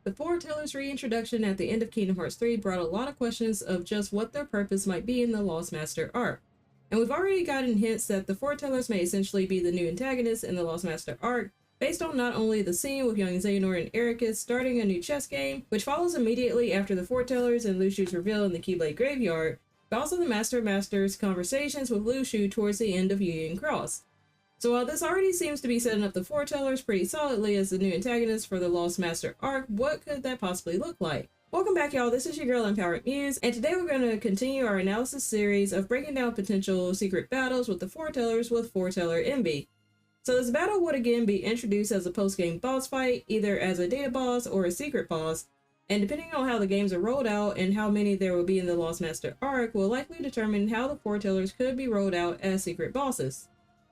The Foretellers reintroduction at the end of Kingdom Hearts 3 brought a lot of questions of just what their purpose might be in the Lost Master arc. And we've already gotten hints that the Foretellers may essentially be the new antagonists in the Lost Master arc, based on not only the scene with young Xehanort and Ericus starting a new chess game, which follows immediately after the Foretellers and Lushu's reveal in the Keyblade Graveyard, but also the Master of Masters' conversations with Lushu towards the end of Union Cross. So while this already seems to be setting up the Foretellers pretty solidly as the new antagonists for the Lost Master arc, what could that possibly look like? Welcome back, y'all. This is your girl Empowered Muse, and today we're going to continue our analysis series of breaking down potential secret battles with the Foretellers with Foreteller Invi. So this battle would again be introduced as a post-game boss fight, either as a data boss or a secret boss, and depending on how the games are rolled out and how many there will be in the Lost Master arc will likely determine how the Foretellers could be rolled out as secret bosses.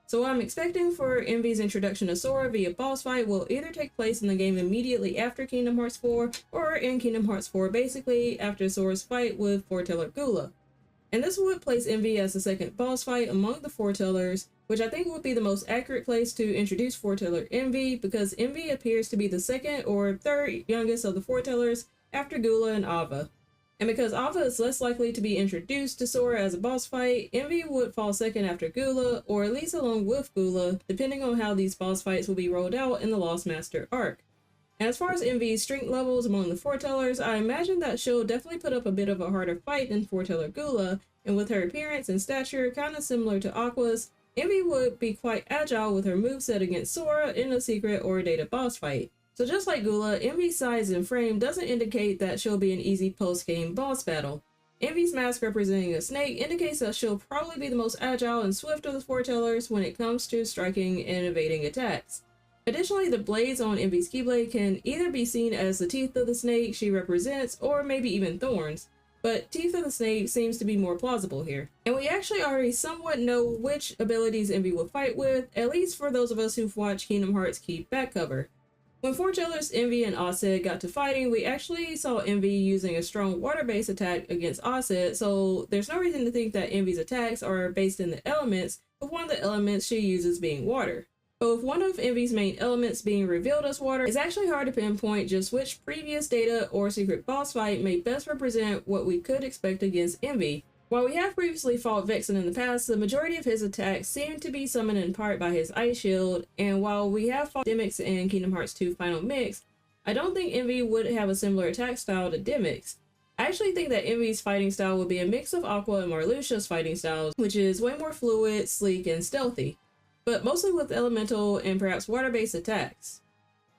So what I'm expecting for Invi's introduction to Sora via boss fight will either take place in the game immediately after Kingdom Hearts 4 or in Kingdom Hearts 4 basically after Sora's fight with Foreteller Gula. And this would place Invi as the second boss fight among the Foretellers, which I think would be the most accurate place to introduce Foreteller Invi because Invi appears to be the second or third youngest of the Foretellers after Gula and Ava. And because Ava is less likely to be introduced to Sora as a boss fight, Invi would fall second after Gula, or at least along with Gula, depending on how these boss fights will be rolled out in the Lost Master arc. And as far as Invi's strength levels among the Foretellers, I imagine that she'll definitely put up a bit of a harder fight than Foreteller Gula, and with her appearance and stature kinda similar to Aqua's, Invi would be quite agile with her moveset against Sora in a secret or data boss fight. So just like Gula, Invi's size and frame doesn't indicate that she'll be an easy post-game boss battle. Invi's mask representing a snake indicates that she'll probably be the most agile and swift of the Foretellers when it comes to striking and evading attacks. Additionally, the blades on Invi's Keyblade can either be seen as the teeth of the snake she represents or maybe even thorns, but teeth of the snake seems to be more plausible here. And we actually already somewhat know which abilities Invi will fight with, at least for those of us who've watched Kingdom Hearts Key back cover. When Foretellers Invi and Arsed got to fighting, we actually saw Invi using a strong water-based attack against Arsed, so there's no reason to think that Invi's attacks are based in the elements, with one of the elements she uses being water. But with one of Invi's main elements being revealed as water, it's actually hard to pinpoint just which previous data or secret boss fight may best represent what we could expect against Invi. While we have previously fought Vexen in the past, the majority of his attacks seem to be summoned in part by his Ice Shield, and while we have fought Demyx in Kingdom Hearts 2 Final Mix, I don't think Invi would have a similar attack style to Demyx. I actually think that Invi's fighting style would be a mix of Aqua and Marluxia's fighting styles, which is way more fluid, sleek, and stealthy, but mostly with elemental and perhaps water-based attacks.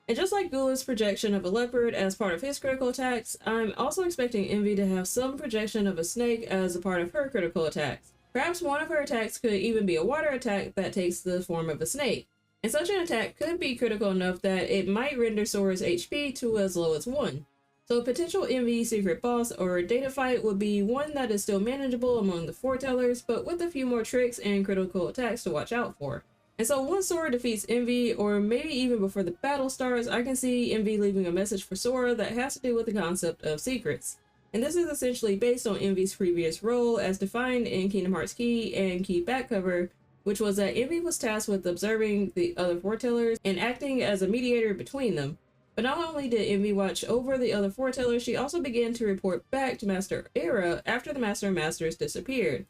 And just like Gula's projection of a leopard as part of his critical attacks, I'm also expecting Invi to have some projection of a snake as a part of her critical attacks. Perhaps one of her attacks could even be a water attack that takes the form of a snake. And such an attack could be critical enough that it might render Sora's HP to as low as 1. So a potential Invi secret boss or data fight would be one that is still manageable among the Foretellers, but with a few more tricks and critical attacks to watch out for. And so once Sora defeats Invi, or maybe even before the battle starts, I can see Invi leaving a message for Sora that has to do with the concept of secrets. And this is essentially based on Invi's previous role as defined in Kingdom Hearts Key and Key back cover, which was that Invi was tasked with observing the other Foretellers and acting as a mediator between them. But not only did Invi watch over the other Foretellers, she also began to report back to Master Era after the Master of Masters disappeared.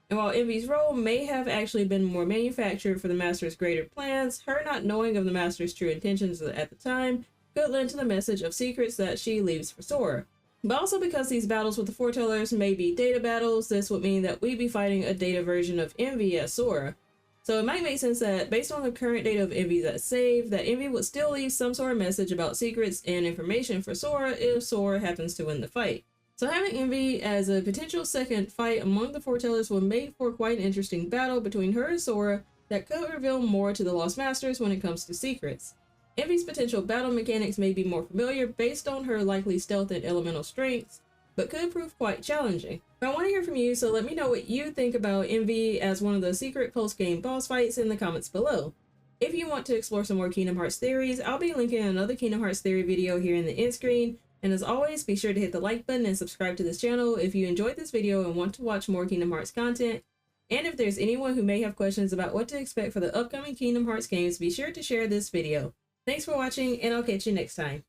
And while Invi's role may have actually been more manufactured for the Master's greater plans, her not knowing of the Master's true intentions at the time could lend to the message of secrets that she leaves for Sora. But also because these battles with the Foretellers may be data battles, this would mean that we'd be fighting a data version of Invi as Sora. So it might make sense that based on the current data of Invi that's saved, that Invi would still leave some sort of message about secrets and information for Sora if Sora happens to win the fight. So having Invi as a potential second fight among the Foretellers will make for quite an interesting battle between her and Sora that could reveal more to the Lost Masters when it comes to secrets. Invi's potential battle mechanics may be more familiar based on her likely stealth and elemental strengths, but could prove quite challenging. But I want to hear from you, so let me know what you think about Invi as one of the secret post-game boss fights in the comments below. If you want to explore some more Kingdom Hearts theories, I'll be linking another Kingdom Hearts theory video here in the end screen. And as always, be sure to hit the like button and subscribe to this channel if you enjoyed this video and want to watch more Kingdom Hearts content. And if there's anyone who may have questions about what to expect for the upcoming Kingdom Hearts games, be sure to share this video. Thanks for watching, and I'll catch you next time.